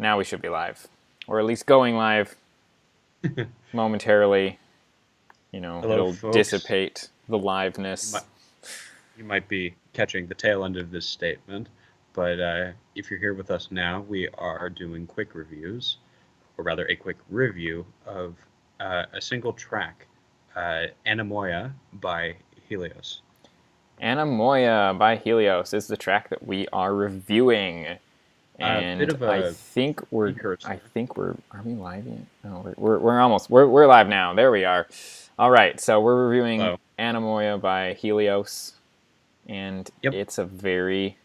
now we should be live. Or at least going live momentarily. Hello, It'll folks. dissipate the You liveness. might you might be catching the tail end of this statement, but if you're here with us now, we are doing quick reviews, or rather, a quick review of a single track, "Anemoia" by Helios. Anemoia by Helios is the track that we are reviewing. A bit And of a I precursor. think we're, are we live yet? No, we're almost, we're live now. There we are. All right, so we're reviewing Hello. Anemoia by Helios, and Yep, it's a very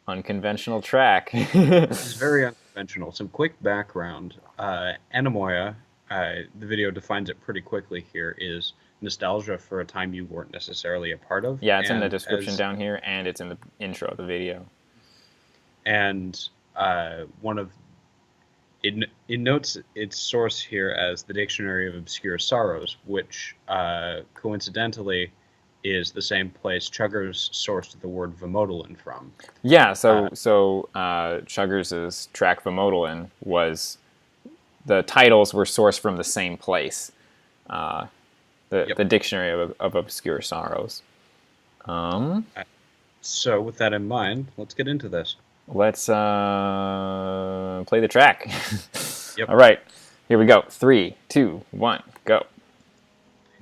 unconventional track. this is very unconventional. Some quick background. Anemoia, the video defines it pretty quickly here, is nostalgia for a time you weren't necessarily a part of, Yeah, it's in the and description down here, and it's in the intro of the video. and one of it notes its source here as the Dictionary of Obscure Sorrows, which coincidentally is the same place Chuggers sourced the word Vamodolin from. Yeah, Uh, so Chuggers' track Vamodolin was, the titles were sourced from the same place, uh, yep. the Dictionary of Obscure Sorrows. Uh, so with that in mind, let's get into this. Let's play the track. Yep. All right, here we go. 3, 2, 1, go.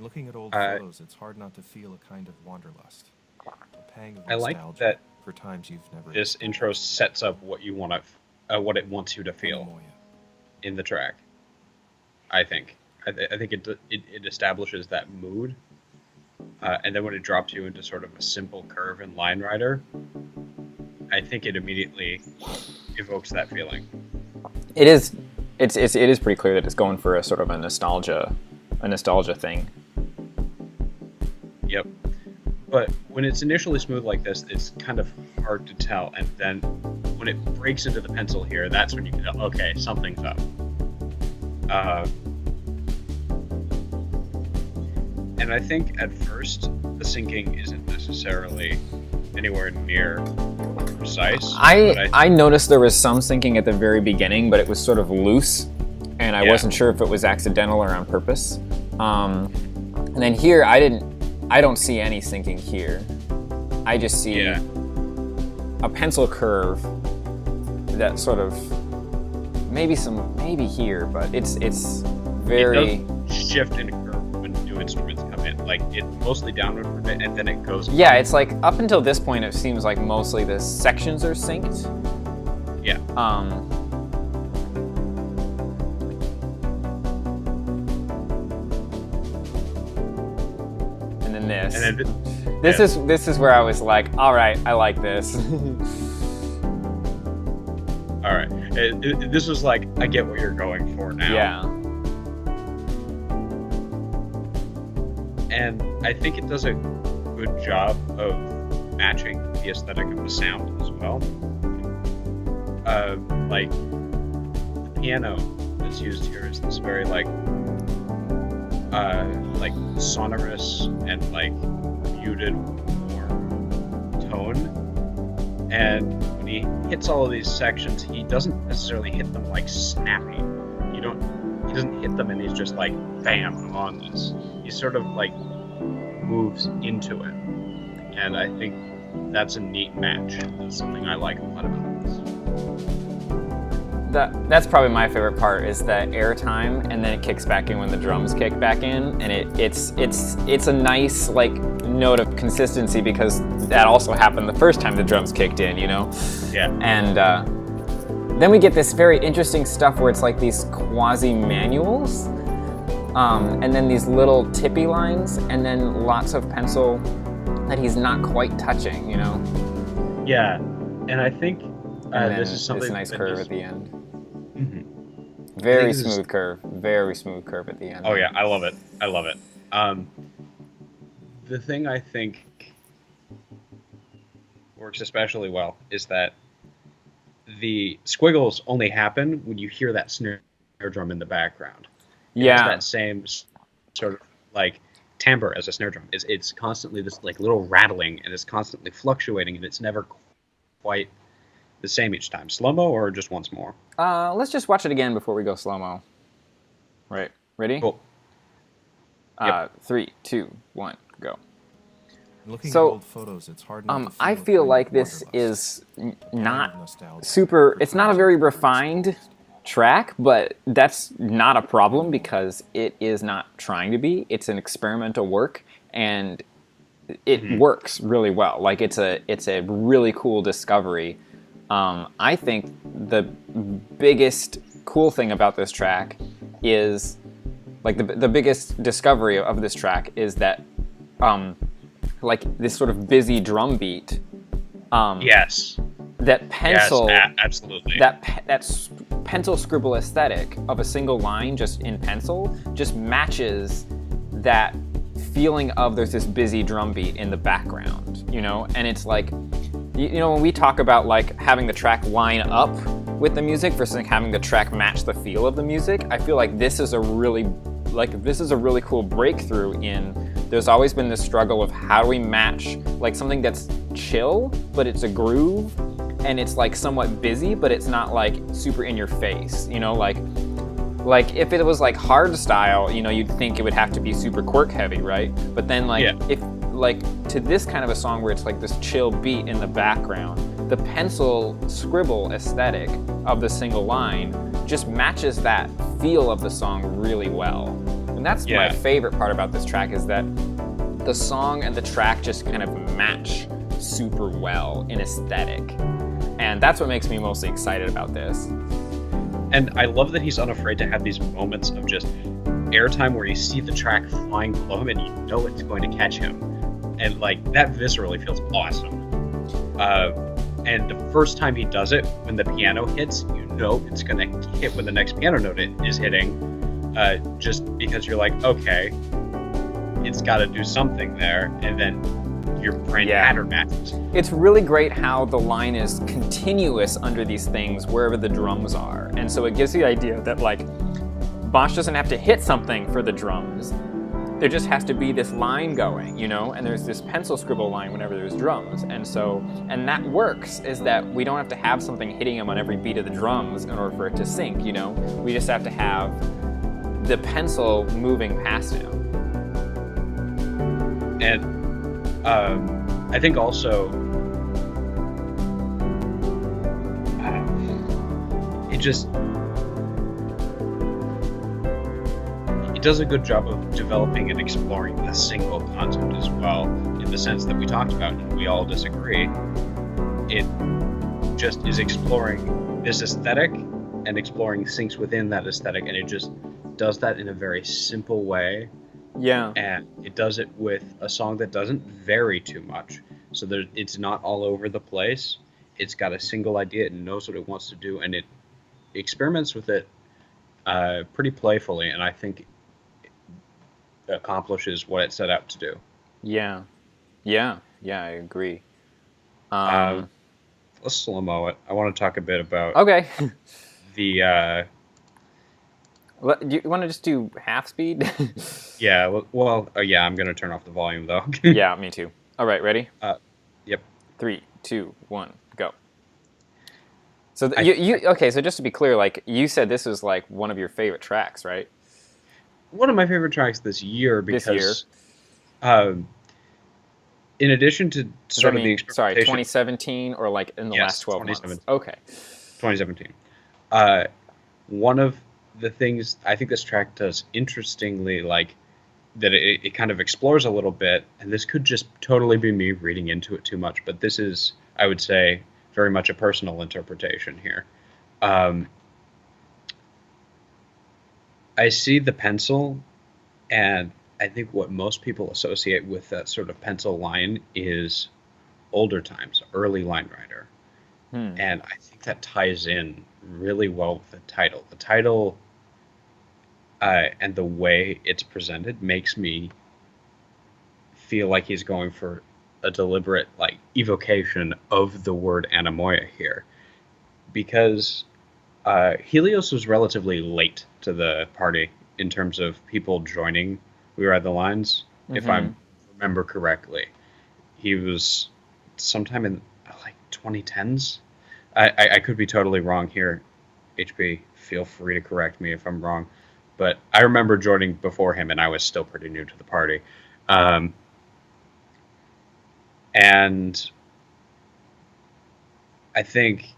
Looking at old Uh, photos, it's hard not to feel a kind of wanderlust, a pang of I like nostalgia that for times you've never. this intro sets up what you want to, what it wants you to feel Anemoia. in the track. I think. I think it establishes that mood, and then when it drops you into sort of a simple curve in Line Rider, I think it immediately evokes that feeling. It is, it is pretty clear that it's going for a sort of a nostalgia thing. Yep. But when it's initially smooth like this, it's kind of hard to tell, and then when it breaks into the pencil here, that's when you can tell, okay, something's up. And I think at first the syncing isn't necessarily anywhere near precise. But I noticed there was some syncing at the very beginning, but it was sort of loose, and I Yeah. wasn't sure if it was accidental or on purpose. And then here, I don't see any syncing here. I just see Yeah. a pencil curve that sort of, maybe here, but it's very. It does shift in a curve when new instruments come in. Like it's mostly downward for a bit, and then it goes. Yeah, it's like up until this point, it seems like mostly the sections are synced. Yeah. And then this. And then This is where I was like, all right, I like this. all right. This was like, I get what you're going for now. Yeah. And I think it does a good job of matching the aesthetic of the sound as well. Like the piano that's used here is this very like sonorous and like muted warm tone. And when he hits all of these sections, he doesn't necessarily hit them like snappy. He doesn't hit them and he's just like, bam, I'm on this. He sort of like moves into it. And I think that's a neat match. That's something I like a lot about this. That's probably my favorite part, is that airtime, and then it kicks back in when the drums kick back in, and it's a nice like note of consistency, because that also happened the first time the drums kicked in, Yeah. And then we get this very interesting stuff where it's like these quasi-manuals, and then these little tippy lines, and then lots of pencil that he's not quite touching, Yeah. And I think And then this is something this nice that curve is- at the end. Mhm. Very this is- smooth curve. Very smooth curve at the end. Oh yeah, I love it. I love it. The thing I think works especially well is that the squiggles only happen when you hear that snare drum in the background. It has Yeah. that same sort of like timbre as a snare drum. It's constantly this like little rattling, and it's constantly fluctuating, and it's never quite the same each time? Slow-mo or just once more? Let's just watch it again before we go slow-mo. Right. Ready? Cool. Yep. 3, 2, 1, go. Looking So, at old photos, it's hard not to feel I a feel kind like of this wanderlust, is not nostalgia super. for It's not a times very of refined track, but that's not a problem because it is not trying to be. It's an experimental work, and it works really well. Like it's a really cool discovery. I think the biggest cool thing about this track is, like the biggest discovery of this track is that, like this sort of busy drum beat. Yes. That pencil. Yes, absolutely. That pencil scribble aesthetic of a single line just in pencil just matches that feeling of there's this busy drum beat in the background, you know? And it's like, you know, when we talk about like having the track line up with the music versus like having the track match the feel of the music, I feel like this is a really cool breakthrough in, there's always been this struggle of how do we match like something that's chill, but it's a groove, and it's like somewhat busy, but it's not like super in your face, you know, like if it was like hard style, you know, you'd think it would have to be super quirk heavy, right? But then like if like to this kind of a song where it's like this chill beat in the background, the pencil scribble aesthetic of the single line just matches that feel of the song really well. And that's my favorite part about this track, is that the song and the track just kind of match super well in aesthetic. And that's what makes me mostly excited about this. And I love that he's unafraid to have these moments of just airtime where you see the track flying below him and you know it's going to catch him. And like that viscerally feels awesome. And the first time he does it, when the piano hits, you know it's going to hit when the next piano note is hitting. Just because you're like, okay, it's got to do something there. And then your brain pattern matches. It's really great how the line is continuous under these things wherever the drums are. And so it gives the idea that like Bosch doesn't have to hit something for the drums. There just has to be this line going, you know, and there's this pencil scribble line whenever there's drums. And that works, is that we don't have to have something hitting him on every beat of the drums in order for it to sync, you know. We just have to have the pencil moving past him. And I think also it does a good job of developing and exploring the single concept as well, in the sense that we talked about and we all disagree. It just is exploring this aesthetic and exploring things within that aesthetic, and it just does that in a very simple way. Yeah. And it does it with a song that doesn't vary too much. So it's not all over the place. It's got a single idea. It knows what it wants to do, and it experiments with it pretty playfully, and I think it accomplishes what it set out to do. Yeah, I agree. Let's slow-mo it. I want to talk a bit about the... Do you want to just do half speed? Yeah, I'm going to turn off the volume, though. Yeah, me too. All right, ready? Yep. 3, 2, 1, go. So okay, so just to be clear, like you said this was like one of your favorite tracks, right? One of my favorite tracks this year, because in addition to sort of the experimentation... Sorry, 2017 or like in the last 12 months? Okay. 2017. One of the things I think this track does interestingly, like that it kind of explores a little bit, and this could just totally be me reading into it too much, but this is, I would say, very much a personal interpretation here. I see the pencil, and I think what most people associate with that sort of pencil line is older times, early line writer. And I think that ties in really well with the title. The title and the way it's presented makes me feel like he's going for a deliberate like evocation of the word Anemoia here, because Helios was relatively late to the party in terms of people joining We Ride the Lines. If I remember correctly, he was sometime in like 2010s, I could be totally wrong here. HP, feel free to correct me if I'm wrong. But I remember joining before him, and I was still pretty new to the party. Um, and I think,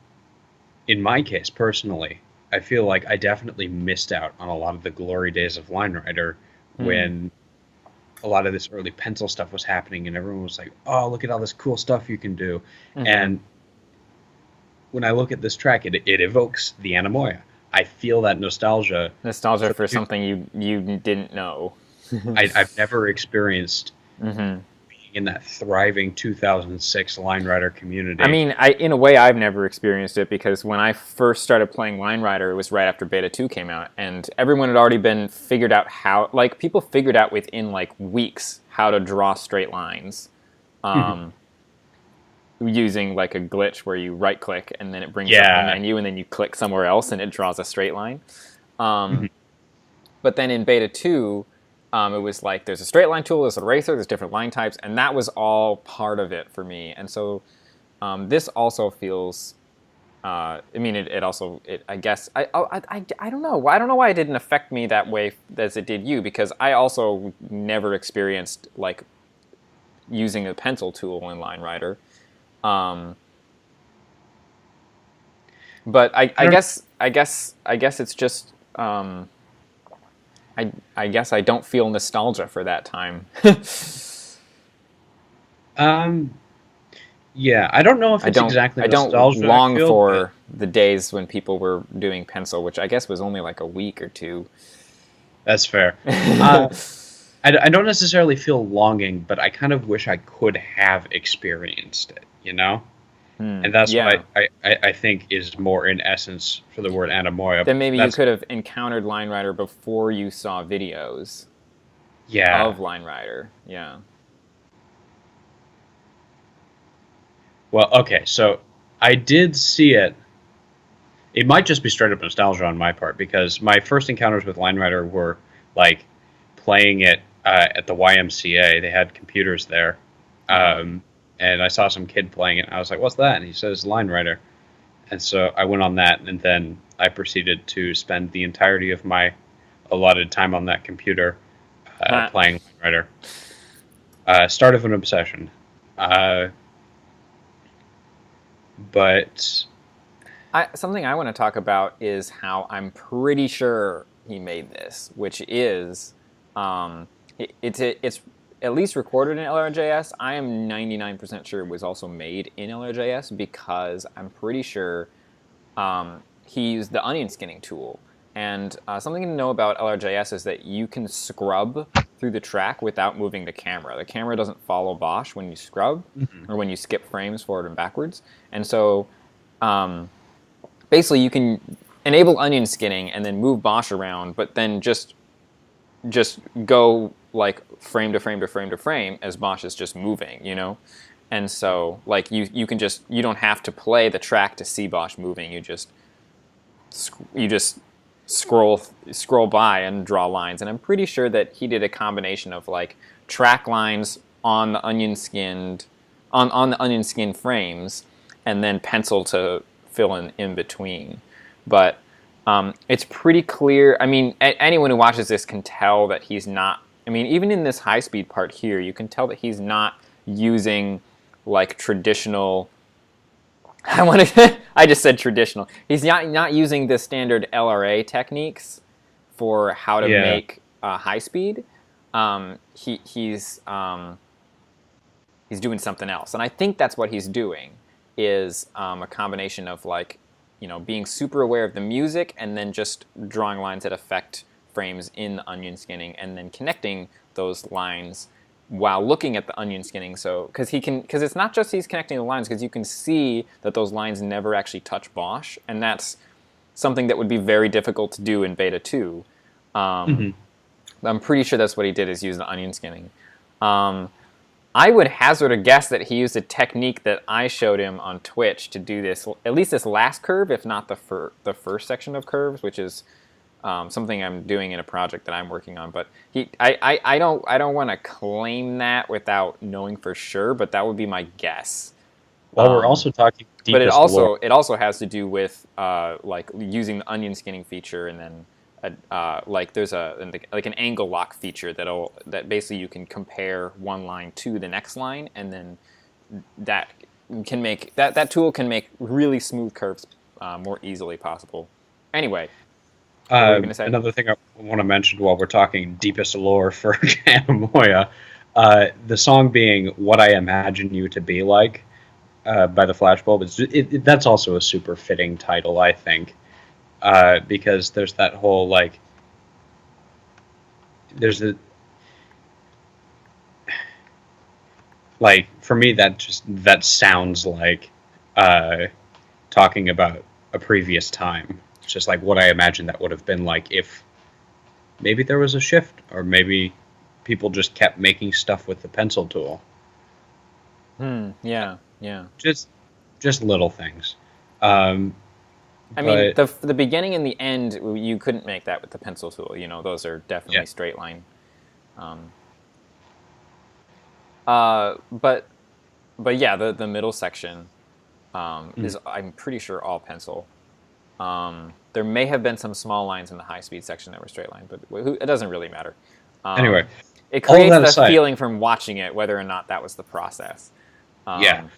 in my case personally, I feel like I definitely missed out on a lot of the glory days of Line Rider when a lot of this early pencil stuff was happening, and everyone was like, "Oh, look at all this cool stuff you can do." And when I look at this track, it evokes the Anemoia. I feel that nostalgia. Nostalgia for something you didn't know. I've never experienced being in that thriving 2006 Line Rider community. I mean, in a way, I've never experienced it because when I first started playing Line Rider, it was right after Beta 2 came out, and everyone had already been figured out how, like, people figured out within, like, weeks how to draw straight lines. Using like a glitch where you right click and then it brings up the menu and then you click somewhere else and it draws a straight line. But then in Beta 2, it was like there's a straight line tool, there's an eraser, there's different line types, and that was all part of it for me. And so this also feels, I mean, I guess, I don't know. I don't know why it didn't affect me that way as it did you, because I also never experienced like using a pencil tool in Line Rider. But I guess it's just I guess I don't feel nostalgia for that time. Yeah, I don't know if it's exactly nostalgia. I don't long for the days when people were doing pencil, which I guess was only like a week or two. That's fair. I don't necessarily feel longing, but I kind of wish I could have experienced it, you know? And that's what I think is more in essence for the word Anemoia. Then maybe you could have encountered Line Rider before you saw videos of Line Rider. Yeah. Well, okay, so I did see it. It might just be straight up nostalgia on my part, because my first encounters with Line Rider were like playing it at the YMCA. They had computers there. And I saw some kid playing it. And I was like, "What's that?" And he says, "Line Rider." And so I went on that, and then I proceeded to spend the entirety of my allotted time on that computer playing Line Rider. Start of an obsession. But something I want to talk about is how I'm pretty sure he made this, which is it's at least recorded in LRJS. I am 99% sure it was also made in LRJS because I'm pretty sure he used the onion skinning tool. And something to know about LRJS is that you can scrub through the track without moving the camera. The camera doesn't follow Bosch when you scrub or when you skip frames forward and backwards. And so basically you can enable onion skinning and then move Bosch around, but then just go like frame to frame to frame to frame as Bosch is just moving, you know? And so like you can just, you don't have to play the track to see Bosch moving. You just scroll by and draw lines. And I'm pretty sure that he did a combination of like track lines on the onion skinned on the onion skin frames and then pencil to fill in between. But it's pretty clear. I mean, anyone who watches this can tell that he's not. I mean, even in this high-speed part here, you can tell that he's not using like traditional. I just said traditional. He's not using the standard LRA techniques for how to make high speed. He's doing something else, and I think that's what he's doing is a combination of like, you know, being super aware of the music and then just drawing lines that affect frames in the onion skinning and then connecting those lines while looking at the onion skinning. So because it's not just he's connecting the lines, because you can see that those lines never actually touch Bosch, and that's something that would be very difficult to do in Beta 2. I'm pretty sure that's what he did, is use the onion skinning. I would hazard a guess that he used a technique that I showed him on Twitch to do this, at least this last curve, if not the first section of curves, which is something I'm doing in a project that I'm working on. But I don't want to claim that without knowing for sure, but that would be my guess. While we're also talking But deepest lore, it also has to do with like using the onion skinning feature, and then like there's like an angle lock feature that basically you can compare one line to the next line, and then that tool can make really smooth curves more easily possible. Anyway, what were you going to say? another thing I want to mention while we're talking deepest lore for Anemoia, the song being "What I Imagine You to Be Like" by the Flashbulb, that's also a super fitting title, I think, because there's that whole like, like for me that sounds like talking about a previous time. It's just like what I imagine that would have been like if maybe there was a shift, or maybe people just kept making stuff with the pencil tool. Yeah. Just little things. I mean, the beginning and the end, you couldn't make that with the pencil tool. You know, those are definitely straight line. But yeah, the middle section is, I'm pretty sure, all pencil. There may have been some small lines in the high speed section that were straight line, but it doesn't really matter. Anyway, it creates the feeling from watching it, whether or not that was the process. Yeah.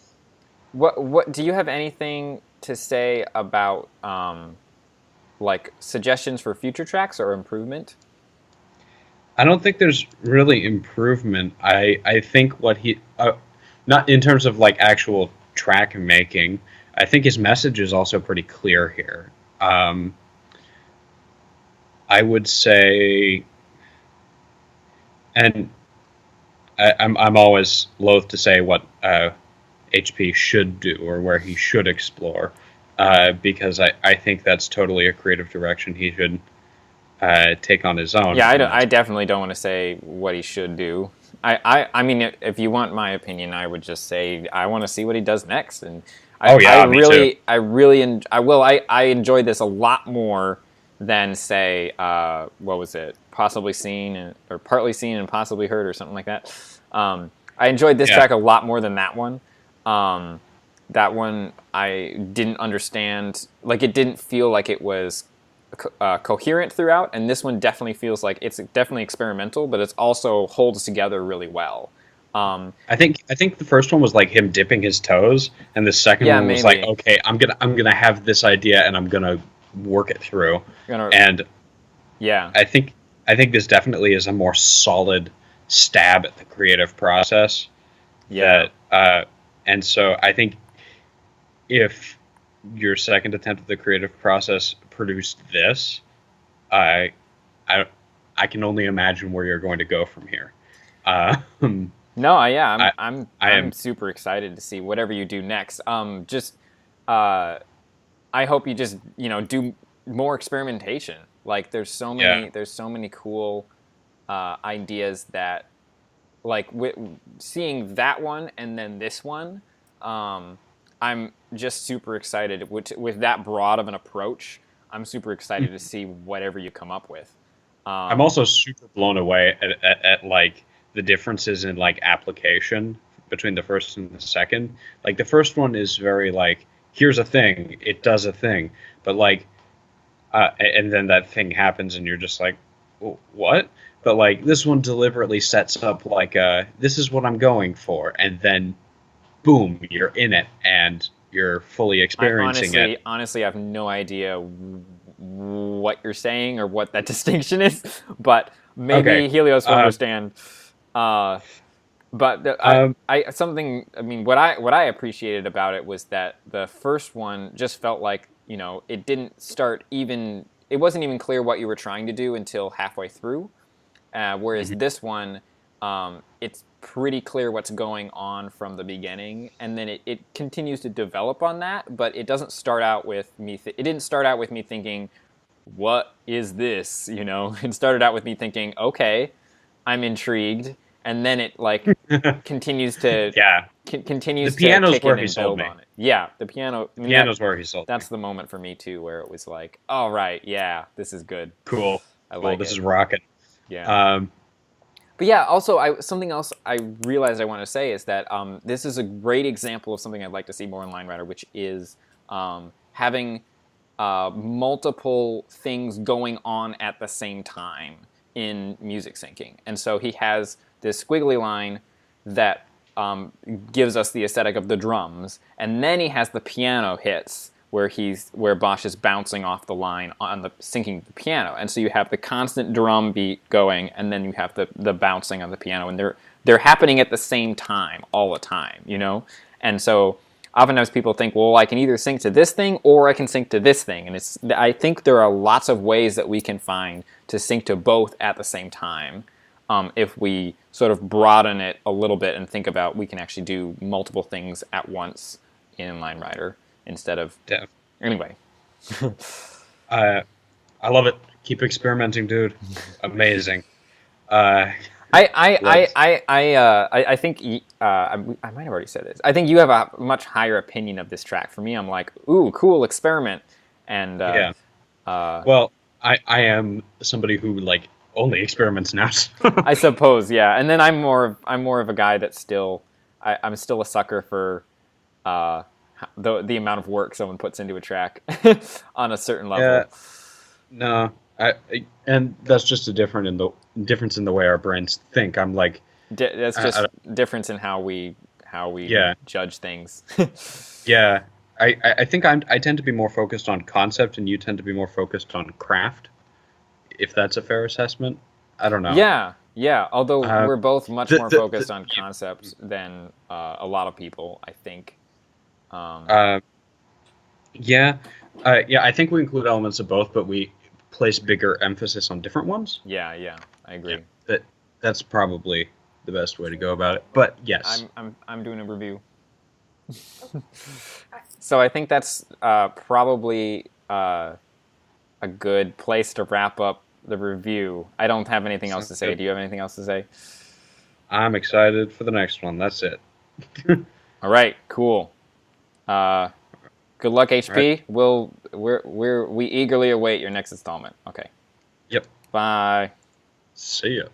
What do you have anything to say about like suggestions for future tracks or improvement? I don't think there's really improvement. I think what he not in terms of like actual track making. I think his message is also pretty clear here. I would say, and I'm always loath to say what HP should do or where he should explore, because I think that's totally a creative direction he should take on his own. Yeah, I definitely don't want to say what he should do. I mean, if you want my opinion, I would just say I want to see what he does next. And I enjoyed this a lot more than, say, what was it? Possibly Seen or Partly Seen and Possibly Heard or something like that. I enjoyed this track a lot more than that one. That one I didn't understand. Like, it didn't feel like it was coherent throughout, and this one definitely feels like it's definitely experimental, but it also holds together really well. I think the first one was like him dipping his toes, and the second one was like, okay, I'm gonna have this idea and I'm gonna work it through. I think this definitely is a more solid stab at the creative process. And so I think if your second attempt at the creative process produced this, I can only imagine where you're going to go from here. I'm super excited to see whatever you do next. I hope you just do more experimentation. Like there's so many cool ideas that, like seeing that one and then this one, I'm just super excited with that broad of an approach. I'm super excited to see whatever you come up with. I'm also super blown away at like the differences in like application between the first and the second. Like the first one is very like, here's a thing, it does a thing, but like, and then that thing happens and you're just like, what? But like this one deliberately sets up like, this is what I'm going for, and then boom, you're in it and you're fully experiencing it. Honestly, I have no idea what you're saying or what that distinction is, but maybe Helios will understand. What I appreciated about it was that the first one just felt like, it wasn't even clear what you were trying to do until halfway through. Whereas this one, it's pretty clear what's going on from the beginning, and then it continues to develop on that, but it doesn't start out with me. It didn't start out with me thinking, what is this? It started out with me thinking, okay, I'm intrigued. And then it like continues to continues to kick in and build on it. Yeah, the piano. Piano's where he sold. That's the moment for me too, where it was like, all right, yeah, this is good. Cool. I like this it. is rocking. Yeah. But yeah, also something else I realized I want to say is that this is a great example of something I'd like to see more in Line Rider, which is having multiple things going on at the same time in music syncing. And so he has this squiggly line that gives us the aesthetic of the drums, and then he has the piano hits where Bosch is bouncing off the line on the syncing the piano, and so you have the constant drum beat going, and then you have the bouncing on the piano, and they're happening at the same time all the time, you know. And so oftentimes people think, well, I can either sync to this thing or I can sync to this thing, and I think there are lots of ways that we can find to sync to both at the same time. If we sort of broaden it a little bit and think about we can actually do multiple things at once in Line Rider instead of... Yeah. Anyway. I love it. Keep experimenting, dude. Amazing. I think I might have already said this. I think you have a much higher opinion of this track. For me, I'm like, ooh, cool experiment. And yeah. Well, I am somebody who like only experiments now. I suppose, yeah. And then I'm more of a guy that's still I'm still a sucker for the amount of work someone puts into a track on a certain level. Yeah. No, and that's just a difference in the way our brains think. I'm like, that's just difference in how we judge things. Yeah, I think I tend to be more focused on concept, and you tend to be more focused on craft. If that's a fair assessment, I don't know. Yeah. Although we're both much more focused on concepts than a lot of people, I think. Yeah, I think we include elements of both, but we place bigger emphasis on different ones. Yeah, I agree. Yeah, that's probably the best way to go about it. But yes, I'm doing a review. So I think that's probably a good place to wrap up the review. I don't have anything else to say. Good. Do you have anything else to say? I'm excited for the next one. That's it. All right, cool. Good luck, HP. Right. We eagerly await your next installment. Okay. Yep. Bye. See ya.